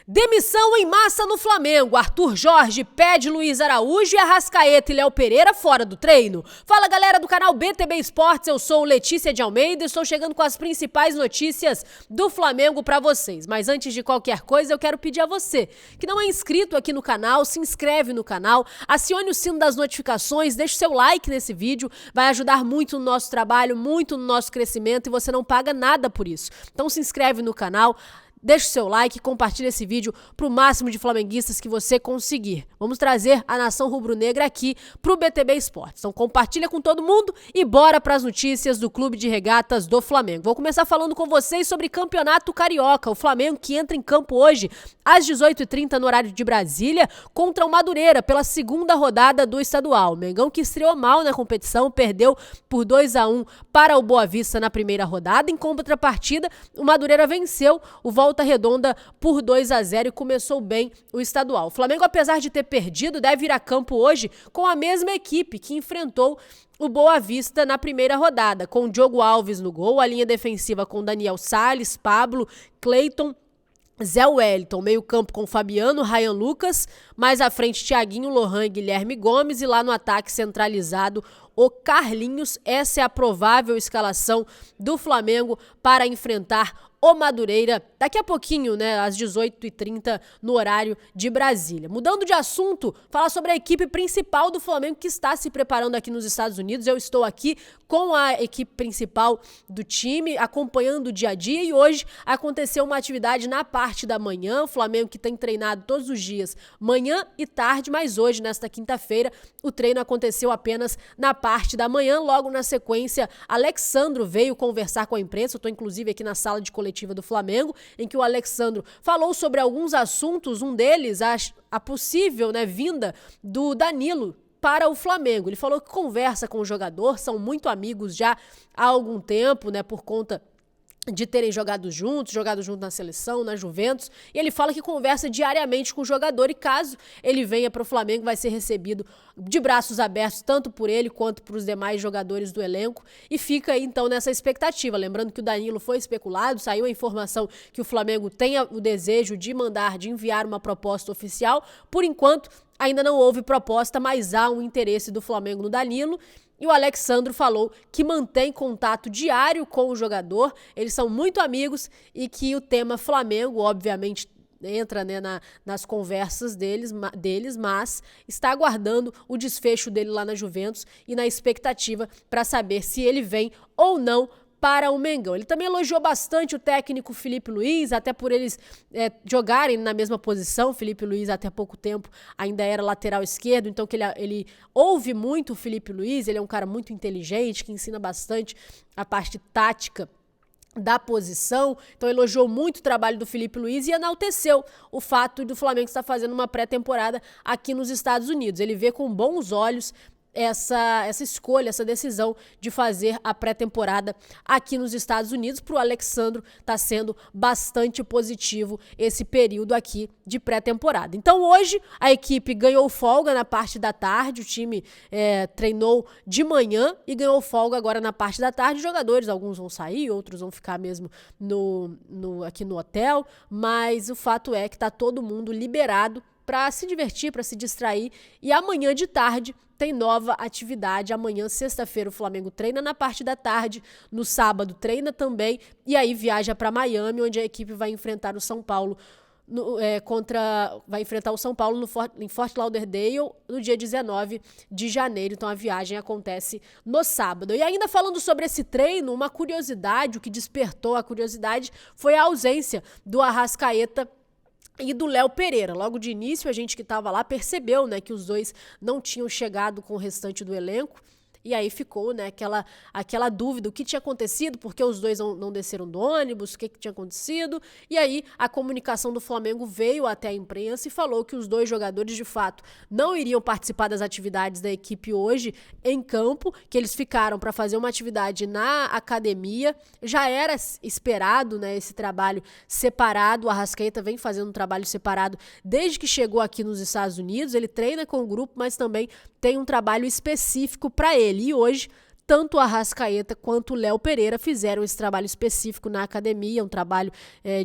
Demissão em massa no Flamengo. Arthur Jorge pede Luiz Araújo e Arrascaeta e Léo Pereira fora do treino. Fala, galera do canal BTB Esportes, eu sou Letícia de Almeida e estou chegando com as principais notícias do Flamengo para vocês. Mas antes de qualquer coisa, eu quero pedir a você que não é inscrito aqui no canal, se inscreve no canal, acione o sino das notificações, deixe seu like nesse vídeo, vai ajudar muito no nosso trabalho, muito no nosso crescimento e você não paga nada por isso. Então se inscreve no canal, deixe o seu like e compartilhe esse vídeo para o máximo de flamenguistas que você conseguir. Vamos trazer a nação rubro-negra aqui para o BTB Esportes. Então compartilha com todo mundo e bora para as notícias do Clube de Regatas do Flamengo. Vou começar falando com vocês sobre Campeonato Carioca. O Flamengo que entra em campo hoje às 18h30 no horário de Brasília contra o Madureira pela segunda rodada do estadual. O Mengão que estreou mal na competição, perdeu por 2-1 para o Boa Vista na primeira rodada. Em contrapartida, o Madureira venceu o Volta Redonda por 2-0 e começou bem o estadual. O Flamengo, apesar de ter perdido, deve ir a campo hoje com a mesma equipe que enfrentou o Boa Vista na primeira rodada, com o Diogo Alves no gol, a linha defensiva com Daniel Salles, Pablo, Cleiton, Zé Wellington, meio campo com Fabiano, Ryan Lucas, mais à frente Thiaguinho, Lohan e Guilherme Gomes e lá no ataque centralizado o Carlinhos. Essa é a provável escalação do Flamengo para enfrentar o Madureira daqui a pouquinho, né, às 18h30 no horário de Brasília. Mudando de assunto, falar sobre a equipe principal do Flamengo que está se preparando aqui nos Estados Unidos. Eu estou aqui com a equipe principal do time, acompanhando o dia a dia e hoje aconteceu uma atividade na parte da manhã. O Flamengo que tem treinado todos os dias, manhã e tarde, mas hoje, nesta quinta-feira, o treino aconteceu apenas na parte da manhã. Logo na sequência, Alexandro veio conversar com a imprensa. Eu estou inclusive aqui na sala de coletiva do Flamengo, em que o Alexandro falou sobre alguns assuntos, um deles a possível, né, vinda do Danilo para o Flamengo. Ele falou que conversa com o jogador, são muito amigos já há algum tempo, né, por conta de terem jogado junto na seleção, na Juventus, e ele fala que conversa diariamente com o jogador e caso ele venha para o Flamengo vai ser recebido de braços abertos tanto por ele quanto por os demais jogadores do elenco e fica aí então nessa expectativa. Lembrando que o Danilo foi especulado, saiu a informação que o Flamengo tem o desejo de enviar uma proposta oficial. Por enquanto ainda não houve proposta, mas há um interesse do Flamengo no Danilo. E o Alexandro falou que mantém contato diário com o jogador, eles são muito amigos e que o tema Flamengo, obviamente, entra, né, nas conversas deles, mas está aguardando o desfecho dele lá na Juventus e na expectativa para saber se ele vem ou não para o Mengão. Ele também elogiou bastante o técnico Felipe Luiz, até por eles jogarem na mesma posição. Felipe Luiz até pouco tempo ainda era lateral esquerdo, então que ele ouve muito o Felipe Luiz, ele é um cara muito inteligente, que ensina bastante a parte tática da posição, então elogiou muito o trabalho do Felipe Luiz e enalteceu o fato do Flamengo estar fazendo uma pré-temporada aqui nos Estados Unidos. Ele vê com bons olhos essa escolha, essa decisão de fazer a pré-temporada aqui nos Estados Unidos. Para o Alexandro está sendo bastante positivo esse período aqui de pré-temporada. Então hoje a equipe ganhou folga na parte da tarde, o time treinou de manhã e ganhou folga agora na parte da tarde. Os jogadores, alguns vão sair, outros vão ficar mesmo aqui no hotel, mas o fato é que está todo mundo liberado para se divertir, para se distrair, e amanhã de tarde tem nova atividade. Amanhã, sexta-feira, o Flamengo treina na parte da tarde, no sábado treina também, e aí viaja para Miami, onde a equipe vai enfrentar o São Paulo, vai enfrentar o São Paulo em Fort Lauderdale no dia 19 de janeiro, então a viagem acontece no sábado. E ainda falando sobre esse treino, uma curiosidade, o que despertou a curiosidade foi a ausência do Arrascaeta e do Léo Pereira. Logo de início, a gente que estava lá percebeu, né, que os dois não tinham chegado com o restante do elenco. E aí ficou, né, aquela dúvida, o que tinha acontecido, porque os dois não desceram do ônibus, o que tinha acontecido. E aí a comunicação do Flamengo veio até a imprensa e falou que os dois jogadores, de fato, não iriam participar das atividades da equipe hoje em campo, que eles ficaram para fazer uma atividade na academia. Já era esperado, né, esse trabalho separado. O Arrascaeta vem fazendo um trabalho separado desde que chegou aqui nos Estados Unidos. Ele treina com o grupo, mas também tem um trabalho específico para ele. E hoje tanto o Arrascaeta quanto o Léo Pereira fizeram esse trabalho específico na academia, um trabalho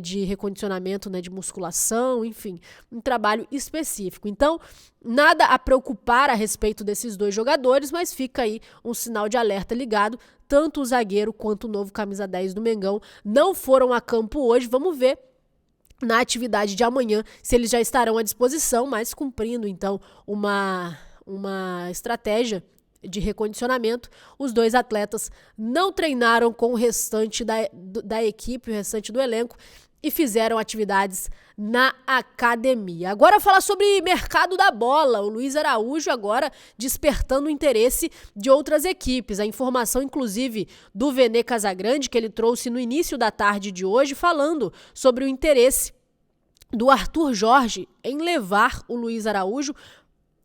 de recondicionamento, né, de musculação, enfim, um trabalho específico. Então, nada a preocupar a respeito desses dois jogadores, mas fica aí um sinal de alerta ligado. Tanto o zagueiro quanto o novo camisa 10 do Mengão não foram a campo hoje. Vamos ver na atividade de amanhã se eles já estarão à disposição, mas cumprindo então uma estratégia de recondicionamento. Os dois atletas não treinaram com o restante da equipe, o restante do elenco, e fizeram atividades na academia. Agora falar sobre mercado da bola. O Luiz Araújo agora despertando o interesse de outras equipes. A informação, inclusive, do Vene Casagrande, que ele trouxe no início da tarde de hoje, falando sobre o interesse do Arthur Jorge em levar o Luiz Araújo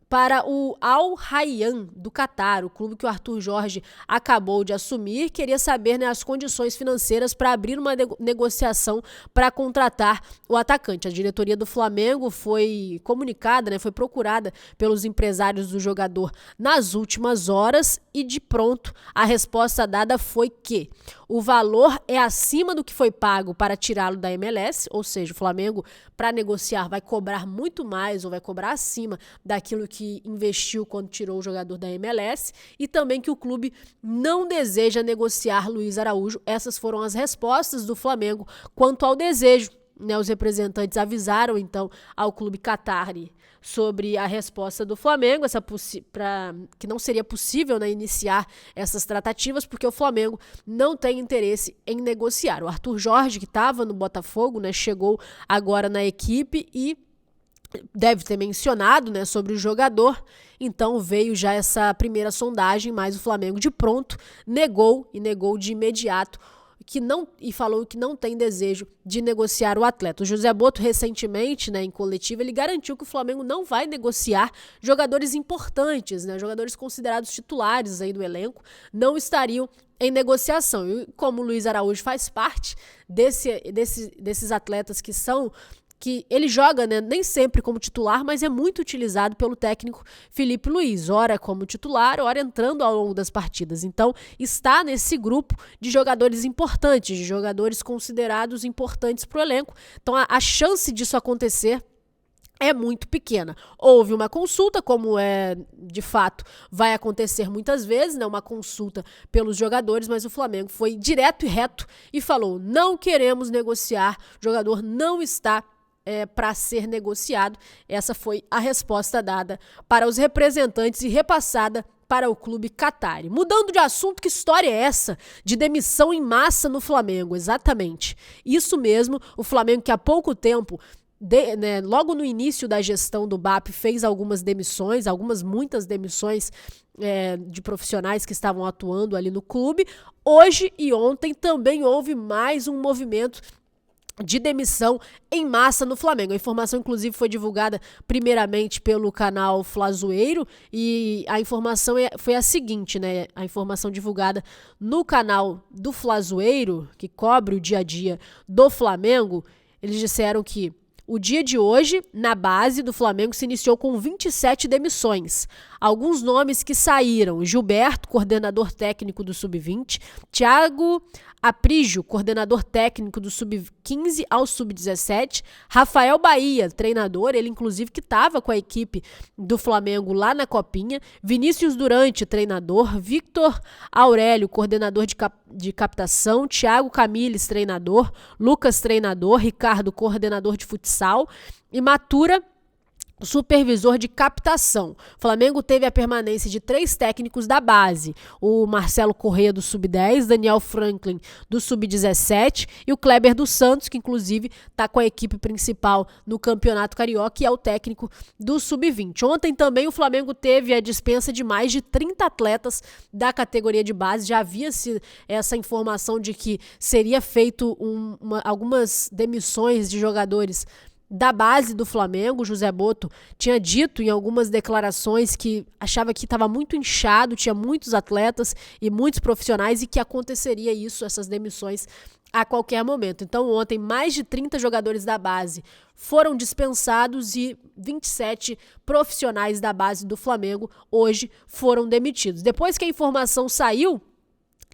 para o Al Rayyan do Catar, o clube que o Arthur Jorge acabou de assumir. Queria saber, né, as condições financeiras para abrir uma negociação para contratar o atacante. A diretoria do Flamengo foi comunicada, né, foi procurada pelos empresários do jogador nas últimas horas e de pronto a resposta dada foi que o valor é acima do que foi pago para tirá-lo da MLS, ou seja, o Flamengo, para negociar, vai cobrar muito mais ou vai cobrar acima daquilo que investiu quando tirou o jogador da MLS, e também que o clube não deseja negociar Luiz Araújo. Essas foram as respostas do Flamengo quanto ao desejo, né? Os representantes avisaram então ao clube Qatari sobre a resposta do Flamengo, que não seria possível, né, iniciar essas tratativas, porque o Flamengo não tem interesse em negociar. O Arthur Jorge, que estava no Botafogo, né, chegou agora na equipe e deve ter mencionado, né, sobre o jogador. Então veio já essa primeira sondagem, mas o Flamengo de pronto negou de imediato e falou que não tem desejo de negociar o atleta. O José Botto, recentemente, né, em coletiva, ele garantiu que o Flamengo não vai negociar jogadores importantes, né, jogadores considerados titulares aí do elenco, não estariam em negociação. E como o Luiz Araújo faz parte desses atletas que ele joga, né, nem sempre como titular, mas é muito utilizado pelo técnico Felipe Luiz, ora como titular, ora entrando ao longo das partidas. Então, está nesse grupo de jogadores importantes, de jogadores considerados importantes para o elenco. Então, a chance disso acontecer é muito pequena. Houve uma consulta, como de fato vai acontecer muitas vezes, né, uma consulta pelos jogadores, mas o Flamengo foi direto e reto e falou: não queremos negociar, o jogador não está para ser negociado. Essa foi a resposta dada para os representantes e repassada para o clube Qatari. Mudando de assunto, que história é essa de demissão em massa no Flamengo? Exatamente. Isso mesmo, o Flamengo que há pouco tempo, logo no início da gestão do BAP, fez muitas demissões de profissionais que estavam atuando ali no clube. Hoje e ontem também houve mais um movimento de demissão em massa no Flamengo. A informação, inclusive, foi divulgada primeiramente pelo canal Flazoeiro, e a informação foi a seguinte, né? A informação divulgada no canal do Flazoeiro, que cobre o dia a dia do Flamengo, eles disseram que o dia de hoje, na base do Flamengo, se iniciou com 27 demissões. Alguns nomes que saíram: Gilberto, coordenador técnico do Sub-20, Thiago Aprígio, coordenador técnico do Sub-15 ao Sub-17, Rafael Bahia, treinador, ele inclusive que estava com a equipe do Flamengo lá na Copinha, Vinícius Durante, treinador, Victor Aurélio, coordenador de captação, Thiago Camilles, treinador, Lucas, treinador, Ricardo, coordenador de futsal e Matura, supervisor de captação. O Flamengo teve a permanência de 3 técnicos da base: o Marcelo Corrêa do Sub-10, Daniel Franklin do Sub-17 e o Kleber dos Santos, que inclusive está com a equipe principal no Campeonato Carioca e é o técnico do Sub-20. Ontem também o Flamengo teve a dispensa de mais de 30 atletas da categoria de base. Já havia-se essa informação de que seria feito algumas demissões de jogadores da base do Flamengo. José Botto tinha dito em algumas declarações que achava que estava muito inchado, tinha muitos atletas e muitos profissionais e que aconteceria essas demissões a qualquer momento. Então ontem mais de 30 jogadores da base foram dispensados e 27 profissionais da base do Flamengo hoje foram demitidos. Depois que a informação saiu,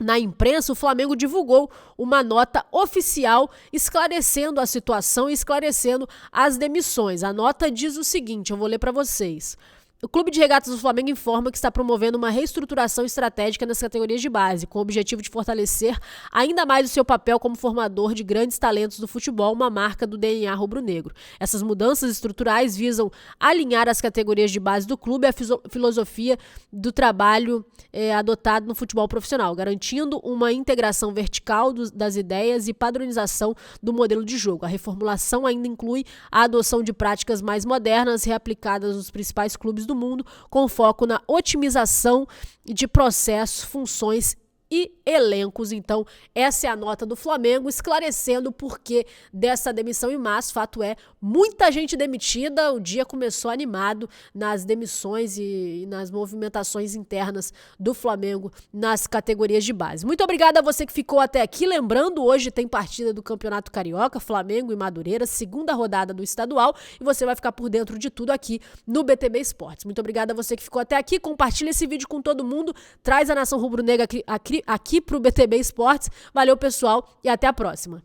na imprensa, o Flamengo divulgou uma nota oficial esclarecendo a situação e esclarecendo as demissões. A nota diz o seguinte, eu vou ler para vocês. O Clube de Regatas do Flamengo informa que está promovendo uma reestruturação estratégica nas categorias de base, com o objetivo de fortalecer ainda mais o seu papel como formador de grandes talentos do futebol, uma marca do DNA rubro-negro. Essas mudanças estruturais visam alinhar as categorias de base do clube à filosofia do trabalho adotado no futebol profissional, garantindo uma integração vertical das ideias e padronização do modelo de jogo. A reformulação ainda inclui a adoção de práticas mais modernas, reaplicadas nos principais clubes do mundo, com foco na otimização de processos, funções e elencos. Então, essa é a nota do Flamengo, esclarecendo o porquê dessa demissão em massa. Fato é, muita gente demitida, o dia começou animado nas demissões e nas movimentações internas do Flamengo nas categorias de base. Muito obrigada a você que ficou até aqui. Lembrando, hoje tem partida do Campeonato Carioca, Flamengo e Madureira, segunda rodada do estadual, e você vai ficar por dentro de tudo aqui no BTB Esportes. Muito obrigada a você que ficou até aqui. Compartilha esse vídeo com todo mundo, traz a nação rubro-negra aqui pro BTB Esportes. Valeu, pessoal, e até a próxima.